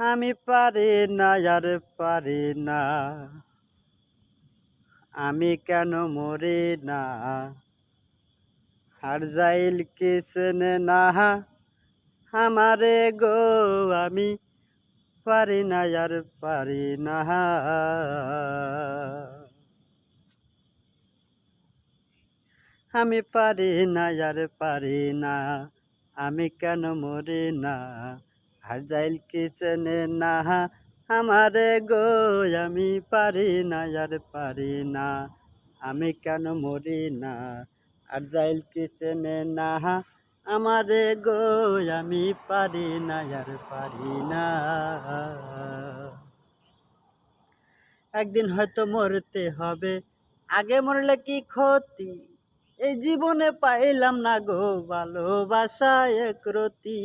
আমি পারি না আর পারি না, আমি কেন মরি না। আর যাইল কি চেনে না আমারে গো, আমি পারি না আর পারি না। আমি পারি না আর পারি না, আমি কেন মরি না। আর যাইল কি চেনে না আমারে গো, আমি পারি না আর পারি না, আমি কেন মরি না। আর যাইল কি চেনে না আমারে গো, আমি পারি না আর পারি না। একদিন হয়তো মরতে হবে, আগে মরলে কি ক্ষতি। এই জীবনে পাইলাম না গো ভালোবাসা একরতি।